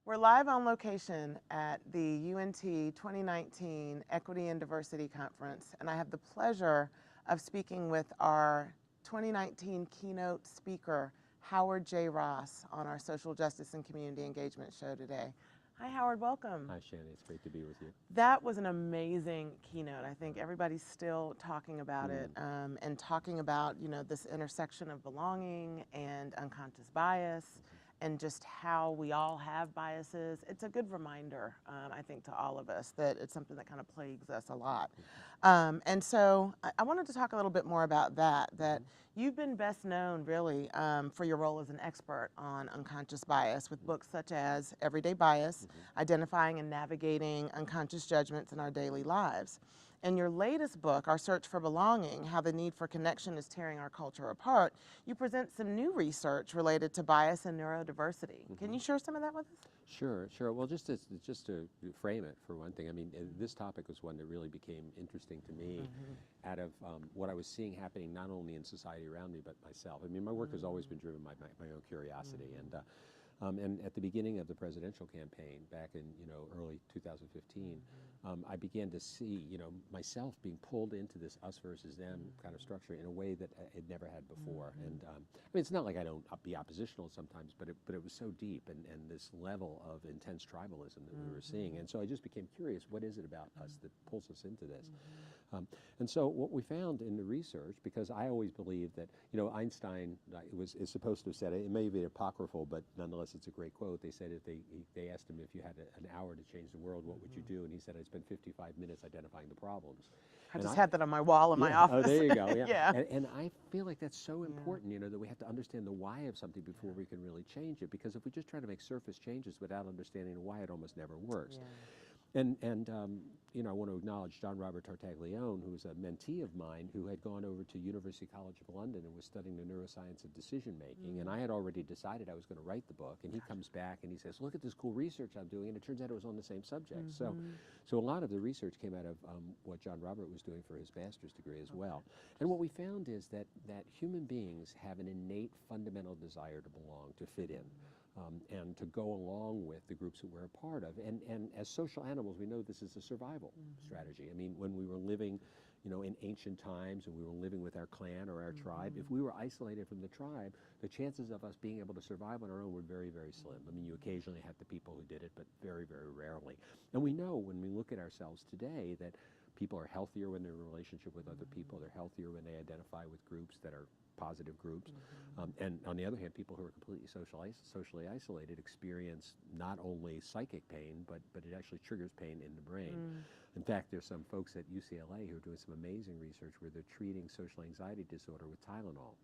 We're live on location at the UNT 2019 Equity and Diversity Conference, and I have the pleasure of speaking with our 2019 keynote speaker, Howard J. Ross, on our Social Justice and Community Engagement show today. Hi, Howard, welcome. Hi, Shani, it's great to be with you. That was an amazing keynote. I think everybody's still talking about it and talking about, this intersection of belonging and unconscious bias and just how we all have biases. It's a good reminder, I think, to all of us that it's something that kind of plagues us a lot. And so I wanted to talk a little bit more about that you've been best known really for your role as an expert on unconscious bias with books such as Everyday Bias, Identifying and Navigating Unconscious Judgments in Our Daily Lives. In your latest book, Our Search for Belonging, How the Need for Connection is Tearing Our Culture Apart, you present some new research related to bias and neurodiversity. Can you share some of that with us? Sure. Well, just to frame it for one thing, I mean, this topic was one that really became interesting to me out of what I was seeing happening not only in society around me, but myself. I mean, my work has always been driven by my own curiosity. And at the beginning of the presidential campaign back in early 2015, I began to see myself being pulled into this us versus them kind of structure in a way that I had never had before. And I mean, it's not like I don't be oppositional sometimes, but it was so deep and this level of intense tribalism that we were seeing. And so I just became curious, what is it about us that pulls us into this? And so what we found in the research, because I always believed that, Einstein is supposed to have said it may be apocryphal, but nonetheless it's a great quote. They said if they asked him if you had an hour to change the world, what would you do? And he said, I'd spend 55 minutes identifying the problems. I just had that on my wall in my office. Oh, there you go. Yeah. And I feel like that's so important, that we have to understand the why of something before we can really change it. Because if we just try to make surface changes without understanding the why, it almost never works. And I want to acknowledge John Robert Tartaglione, who was a mentee of mine who had gone over to University College of London and was studying the neuroscience of decision making. And I had already decided I was going to write the book. And he comes back and he says, look at this cool research I'm doing. And it turns out it was on the same subject. So a lot of the research came out of what John Robert was doing for his master's degree as well. And what we found is that human beings have an innate fundamental desire to belong, to fit in. And to go along with the groups that we're a part of. And as social animals, we know this is a survival strategy. I mean, when we were living, in ancient times and we were living with our clan or our tribe, if we were isolated from the tribe, the chances of us being able to survive on our own were very, very slim. I mean, you occasionally had the people who did it, but very, very rarely. And we know when we look at ourselves today that people are healthier when they're in a relationship with other people. They're healthier when they identify with groups that are positive groups. And on the other hand, people who are completely socially isolated experience not only psychic pain, but it actually triggers pain in the brain. In fact, there's some folks at UCLA who are doing some amazing research where they're treating social anxiety disorder with Tylenol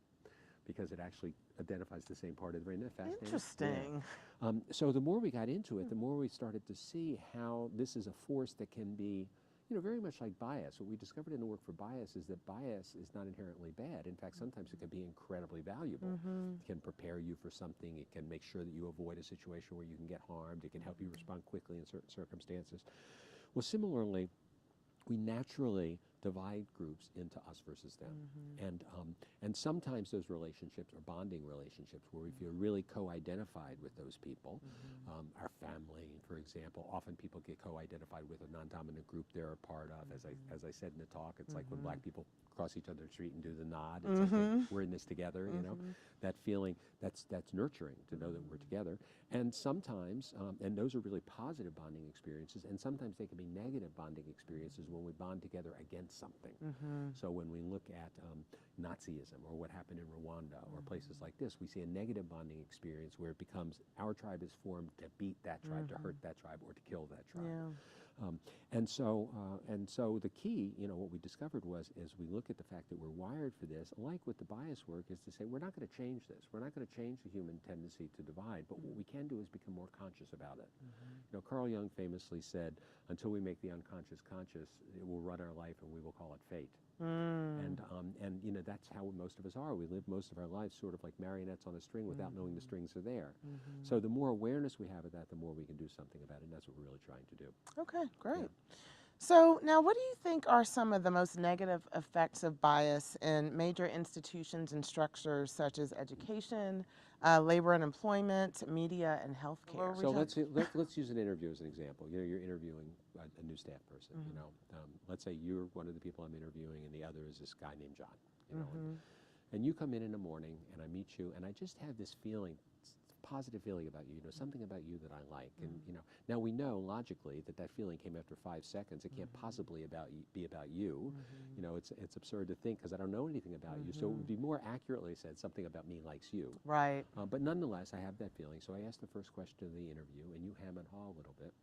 because it actually identifies the same part of the brain. Isn't that fascinating? Interesting. Yeah. So the more we got into it, the more we started to see how this is a force that can be very much like bias. What we discovered in the work for bias is that bias is not inherently bad. In fact, sometimes it can be incredibly valuable. It can prepare you for something. It can make sure that you avoid a situation where you can get harmed. It can help you respond quickly in certain circumstances. Well, similarly, we naturally divide groups into us versus them. And sometimes those relationships are bonding relationships where we feel really co-identified with those people. Our family, for example, often people get co-identified with a non-dominant group they're a part of. As I said in the talk, it's like when black people cross each other's street and do the nod. It's like we're in this together, that feeling, that's nurturing to know that we're together. And sometimes, and those are really positive bonding experiences, and sometimes they can be negative bonding experiences when we bond together against something. So when we look at Nazism or what happened in Rwanda or places like this, we see a negative bonding experience where it becomes our tribe is formed to beat that tribe, to hurt that tribe, or to kill that tribe. And so the key, what we discovered was, as we look at the fact that we're wired for this, like with the bias work, is to say we're not going to change this. We're not going to change the human tendency to divide, but what we can do is become more conscious about it. Carl Jung famously said, until we make the unconscious conscious, it will run our life and we will call it fate. And that's how most of us are. We live most of our lives sort of like marionettes on a string without knowing the strings are there. So the more awareness we have of that, the more we can do something about it, and that's what we're really trying to do. Okay, great. So now, what do you think are some of the most negative effects of bias in major institutions and structures such as education, labor and employment, media, and healthcare? So let's use an interview as an example. You know, you're interviewing a new staff person. You know, let's say you're one of the people I'm interviewing, and the other is this guy named John. You know, and you come in the morning, and I meet you, and I just have this feeling, positive feeling about you. You know, something about you that I like, and you know. Now we know logically that that feeling came after 5 seconds. It can't possibly be about you. You know, it's absurd to think because I don't know anything about you. So it would be more accurately said something about me likes you. Right. But nonetheless, I have that feeling. So I ask the first question of the interview, and you ham and haw a little bit.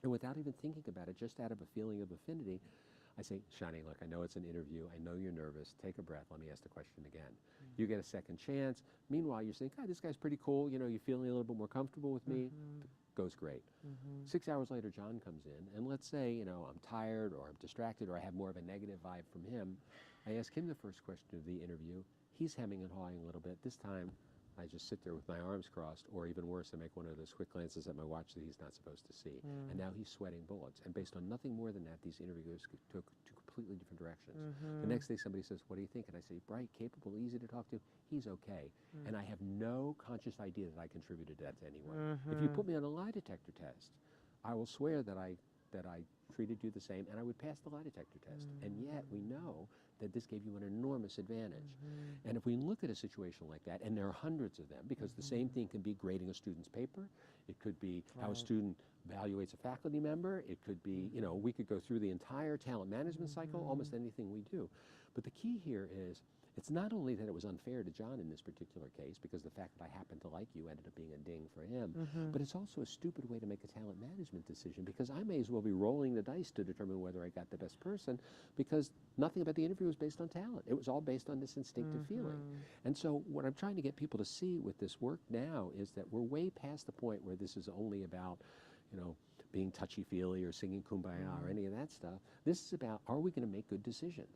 And without even thinking about it, just out of a feeling of affinity, I say, Shani, look, I know it's an interview. I know you're nervous. Take a breath. Let me ask the question again. You get a second chance. Meanwhile, you're saying, God, this guy's pretty cool. You know, you're feeling a little bit more comfortable with me. Goes great. 6 hours later, John comes in, and let's say, you know, I'm tired or I'm distracted or I have more of a negative vibe from him. I ask him the first question of the interview. He's hemming and hawing a little bit. This time, I just sit there with my arms crossed, or even worse, I make one of those quick glances at my watch that he's not supposed to see. And now he's sweating bullets. And based on nothing more than that, these interviews took two completely different directions. The next day somebody says, what do you think? And I say, bright, capable, easy to talk to. He's okay. And I have no conscious idea that I contributed that to anyone. If you put me on a lie detector test, I will swear that I treated you the same, and I would pass the lie detector test. And yet we know that this gave you an enormous advantage. And if we look at a situation like that, and there are hundreds of them, because the same thing can be grading a student's paper, it could be how a student evaluates a faculty member, it could be, you know, we could go through the entire talent management cycle, almost anything we do. But the key here is, it's not only that it was unfair to John in this particular case, because the fact that I happen to like you ended up being a ding for him, but it's also a stupid way to make a talent management decision, because I may as well be rolling the dice to determine whether I got the best person, because nothing about the interview was based on talent. It was all based on this instinctive feeling. And so what I'm trying to get people to see with this work now is that we're way past the point where this is only about, you know, being touchy-feely or singing Kumbaya or any of that stuff. This is about, are we going to make good decisions?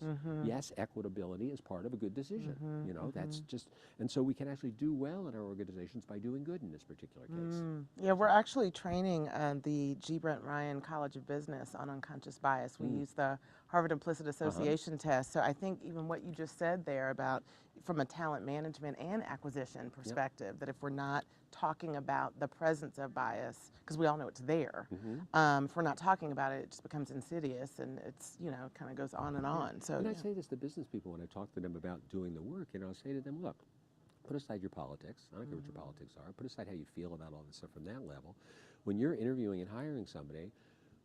Yes, equitability is part of a good decision. You know, that's just, and so we can actually do well in our organizations by doing good in this particular case. Yeah, we're actually training the G. Brent Ryan College of Business on unconscious bias. We use the Harvard Implicit Association test. So I think even what you just said there about from a talent management and acquisition perspective, that if we're not talking about the presence of bias, because we all know it's there, if we're not talking about it, it just becomes insidious, and it's, you know, kind of goes on and on. So, and I say this to business people when I talk to them about doing the work, you know, I say to them, look, put aside your politics. I don't care what your politics are. Put aside how you feel about all this stuff from that level. When you're interviewing and hiring somebody,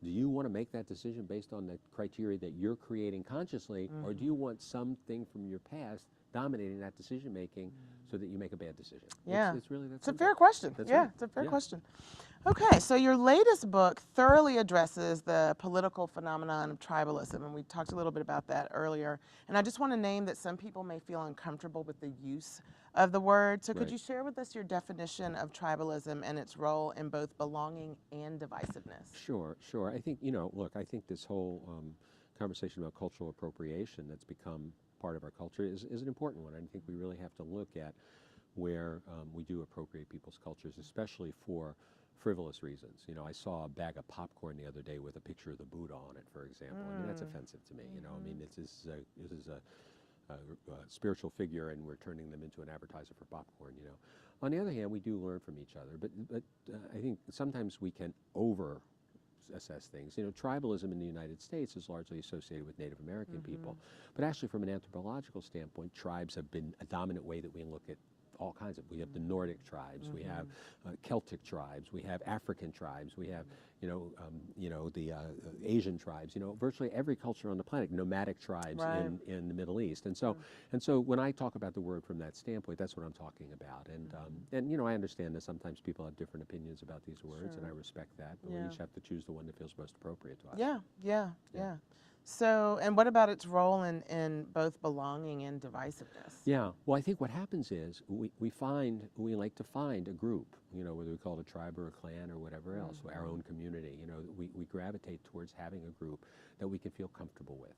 do you want to make that decision based on the criteria that you're creating consciously, or do you want something from your past dominating that decision making so that you make a bad decision? Yeah, it's really that it's a simple. fair question. That's Yeah, right. it's a fair question. Okay, so your latest book thoroughly addresses the political phenomenon of tribalism, and we talked a little bit about that earlier. And I just want to name that some people may feel uncomfortable with the use of the word. So could you share with us your definition of tribalism and its role in both belonging and divisiveness? Sure, sure. I think, you know, look, I think this whole conversation about cultural appropriation that's become part of our culture is an important one. I think we really have to look at where we do appropriate people's cultures, especially for frivolous reasons. You know, I saw a bag of popcorn the other day with a picture of the Buddha on it, for example. I mean, that's offensive to me. You know, I mean, this is a spiritual figure, and we're turning them into an advertiser for popcorn. You know, on the other hand, we do learn from each other, but I think sometimes we can assess things. You know, tribalism in the United States is largely associated with Native American people, but actually from an anthropological standpoint, tribes have been a dominant way that we look at all kinds of, we have the Nordic tribes, we have Celtic tribes, we have African tribes, we have, the Asian tribes, you know, virtually every culture on the planet, nomadic tribes in the Middle East. And so when I talk about the word from that standpoint, that's what I'm talking about. And you know, I understand that sometimes people have different opinions about these words, and I respect that, but we each have to choose the one that feels most appropriate to us. Yeah. So, and what about its role in both belonging and divisiveness? Yeah, well, I think what happens is we like to find a group, you know, whether we call it a tribe or a clan or whatever else, our own community, you know, we gravitate towards having a group that we can feel comfortable with.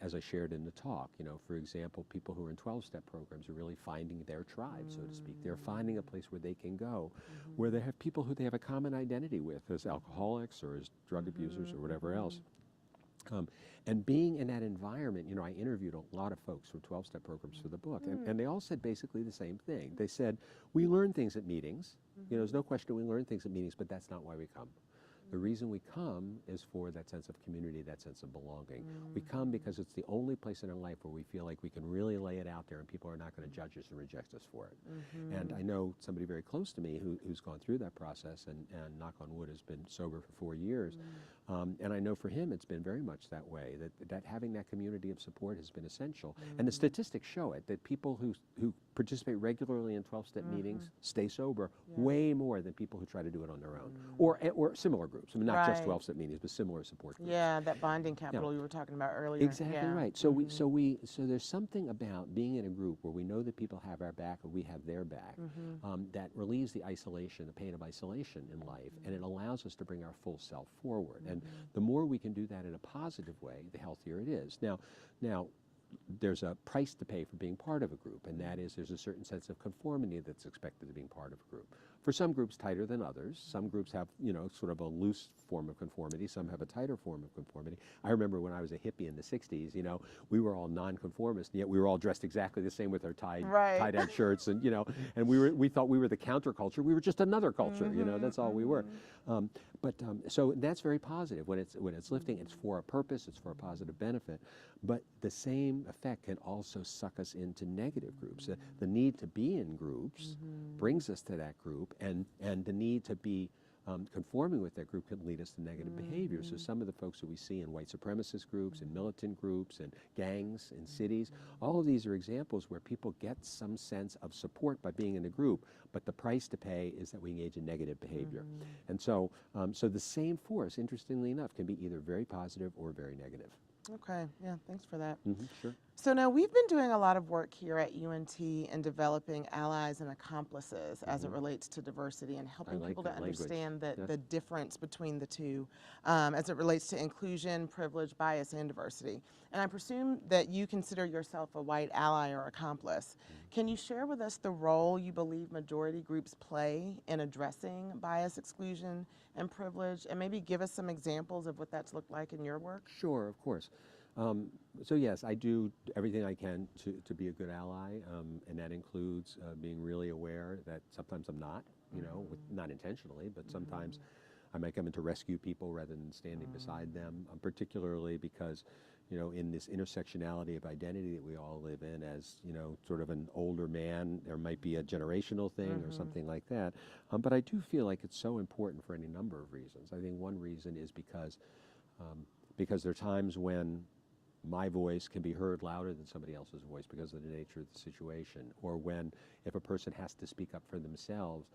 As I shared in the talk, you know, for example, people who are in 12-step programs are really finding their tribe, so to speak. They're finding a place where they can go, where they have people who they have a common identity with, as alcoholics or as drug abusers or whatever else. And being in that environment, you know, I interviewed a lot of folks from 12-step programs for the book, and they all said basically the same thing. They said, we learn things at meetings. You know, there's no question we learn things at meetings, but that's not why we come. The reason we come is for that sense of community, that sense of belonging. We come because it's the only place in our life where we feel like we can really lay it out there and people are not going to judge us and reject us for it. And I know somebody very close to me who's gone through that process and knock on wood, has been sober for 4 years. And I know for him it's been very much that way, that having that community of support has been essential. And the statistics show it, that people who participate regularly in 12-step meetings stay sober way more than people who try to do it on their own, or similar groups. I mean, not just 12-step meetings, but similar support groups. Yeah, that bonding capital you were talking about earlier. Exactly right. So so there's something about being in a group where we know that people have our back or we have their back, that relieves the isolation, the pain of isolation in life, and it allows us to bring our full self forward. And the more we can do that in a positive way, the healthier it is. Now, there's a price to pay for being part of a group, and that is there's a certain sense of conformity that's expected of being part of a group. For some groups, tighter than others. Some groups have, you know, sort of a loose form of conformity. Some have a tighter form of conformity. I remember when I was a hippie in the 60s, you know, we were all nonconformists, and yet we were all dressed exactly the same with our tie-dyed shirts, and, you know, and we thought we were the counterculture. We were just another culture, you know, that's all we were. So that's very positive. When it's lifting, it's for a purpose, it's for a positive benefit. But the same effect can also suck us into negative groups. The need to be in groups brings us to that group, and the need to be conforming with that group can lead us to negative behavior. So some of the folks that we see in white supremacist groups, in militant groups, and gangs in cities, all of these are examples where people get some sense of support by being in a group, but the price to pay is that we engage in negative behavior. And so, so the same force, interestingly enough, can be either very positive or very negative. Okay, yeah, thanks for that. Sure. So now we've been doing a lot of work here at UNT in developing allies and accomplices as it relates to diversity and helping people to understand the difference between the two as it relates to inclusion, privilege, bias, and diversity. And I presume that you consider yourself a white ally or accomplice. Can you share with us the role you believe majority groups play in addressing bias, exclusion, and privilege, and maybe give us some examples of what that's looked like in your work? Sure, of course. So yes, I do everything I can to be a good ally, and that includes being really aware that sometimes I'm not, you know, not intentionally, but sometimes I might come in to rescue people rather than standing beside them, particularly because, you know, in this intersectionality of identity that we all live in as, you know, sort of an older man, there might be a generational thing or something like that. But I do feel like it's so important for any number of reasons. I think one reason is because there are times when my voice can be heard louder than somebody else's voice because of the nature of the situation, or when if a person has to speak up for themselves,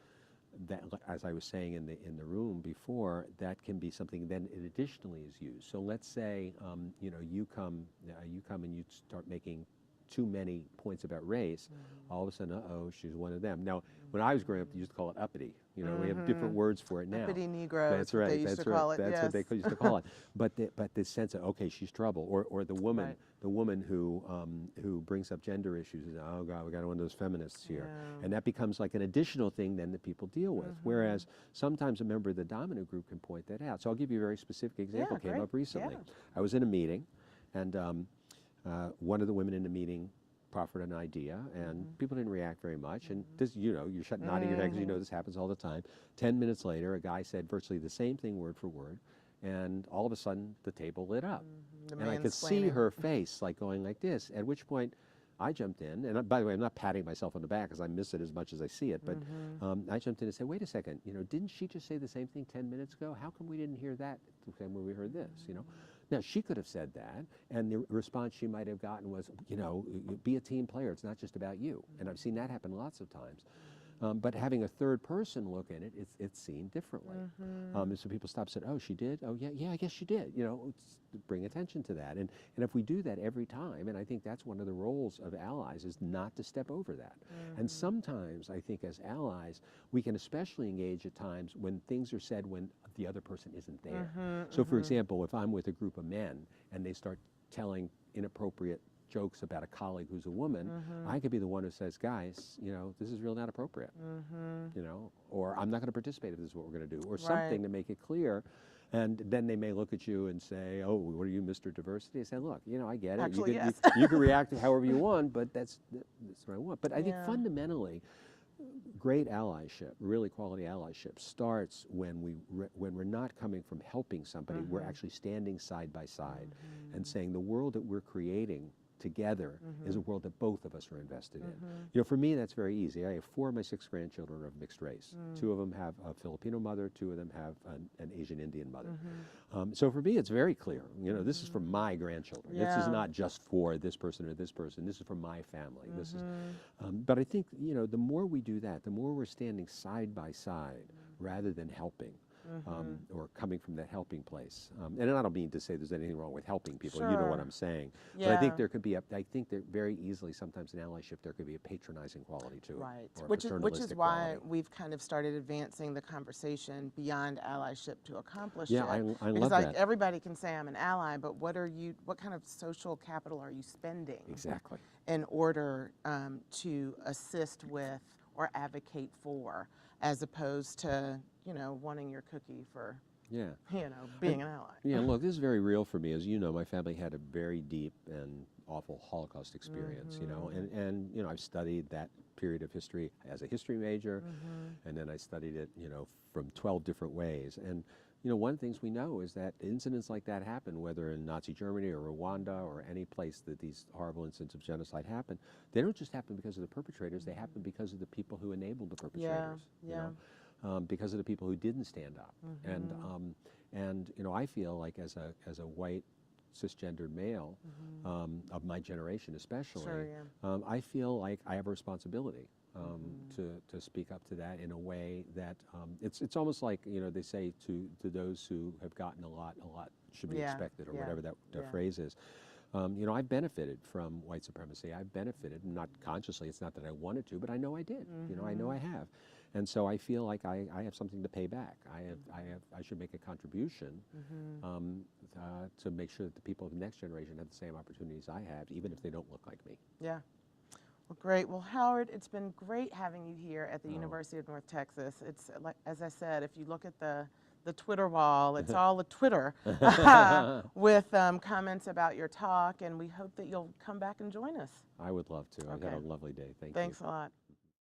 that, as I was saying in the room before, that can be something then it additionally is used. So let's say you know, you come and you start making too many points about race, all of a sudden, uh-oh, she's one of them. Now, when I was growing up, they used to call it uppity. You know, we have different words for it now. Uppity Negro, that's right. they used to call it. That's what they used to call it. But this sense of, okay, she's trouble, or the woman, the woman who brings up gender issues, is, oh God, we got one of those feminists here, and that becomes like an additional thing then that people deal with. Whereas sometimes a member of the dominant group can point that out. So I'll give you a very specific example. Came up recently. I was in a meeting, and one of the women in the meeting proffered an idea, and people didn't react very much. And this, you know, you're nodding your head because you know this happens all the time. 10 minutes later, a guy said virtually the same thing word for word, and all of a sudden the table lit up, and I could see her face like going like this. At which point, I jumped in, and by the way, I'm not patting myself on the back because I miss it as much as I see it. But I jumped in and said, "Wait a second, you know, didn't she just say the same thing 10 minutes ago? How come we didn't hear that when we heard this? You know." Now, she could have said that, and the response she might have gotten was, you know, be a team player. It's not just about you. And I've seen that happen lots of times. But having a third person look at it, it's seen differently. And so people stop and said, oh, she did? Oh, yeah, I guess she did. You know, bring attention to that. And if we do that every time, and I think that's one of the roles of allies, is not to step over that. And sometimes I think as allies, we can especially engage at times when things are said when the other person isn't there. So for example, if I'm with a group of men and they start telling inappropriate jokes about a colleague who's a woman, I could be the one who says, guys, you know, this is really not appropriate, you know, or I'm not going to participate if this is what we're going to do, or something to make it clear. And then they may look at you and say, oh, what are you, Mr. Diversity? I say, look, you know, I get it. Actually, you can react however you want, but that's what I want. But I think fundamentally, great allyship, really quality allyship, starts when we're not coming from helping somebody, we're actually standing side by side and saying the world that we're creating together is a world that both of us are invested in. You know, for me, that's very easy. I have 4 of my 6 grandchildren are of mixed race. 2 of them have a Filipino mother, 2 of them have an Asian Indian mother. So for me, it's very clear. You know, this is for my grandchildren. This is not just for this person or this person. This is for my family. This is, but I think, you know, the more we do that, the more we're standing side by side rather than helping. Or coming from that helping place. And I don't mean to say there's anything wrong with helping people, you know what I'm saying. But I think there could be, I think that very easily sometimes in allyship there could be a patronizing quality to it. Right, Or which is why quality. we've kind of started advancing the conversation beyond allyship to accomplishment. Yeah, I love because like that. everybody can say I'm an ally, but what kind of social capital are you spending? Exactly. In order to assist with or advocate for, as opposed to, you know, wanting your cookie for, you know, being an ally. Yeah, look, this is very real for me. As you know, my family had a very deep and awful Holocaust experience, you know, and you know, I've studied that period of history as a history major, and then I studied it, you know, from 12 different ways. And you know, one of the things we know is that incidents like that happen, whether in Nazi Germany or Rwanda or any place that these horrible incidents of genocide happen. They don't just happen because of the perpetrators, they happen because of the people who enabled the perpetrators. You know? Because of the people who didn't stand up. And you know, I feel like as a white cisgendered male of my generation especially, I feel like I have a responsibility to speak up to that in a way that it's almost like, you know, they say to those who have gotten a lot should be expected, or whatever that phrase is. You know, I've benefited from white supremacy. I've benefited, not consciously, it's not that I wanted to, but I know I did. You know, I know I have. And so I feel like I have something to pay back. I should make a contribution to make sure that the people of the next generation have the same opportunities I have, even if they don't look like me. Yeah. Well, great. Well, Howard, it's been great having you here at the University of North Texas. It's, like, as I said, if you look at the Twitter wall, it's all a Twitter with comments about your talk, and we hope that you'll come back and join us. I would love to. I've had a lovely day. Thank you. Thanks a lot.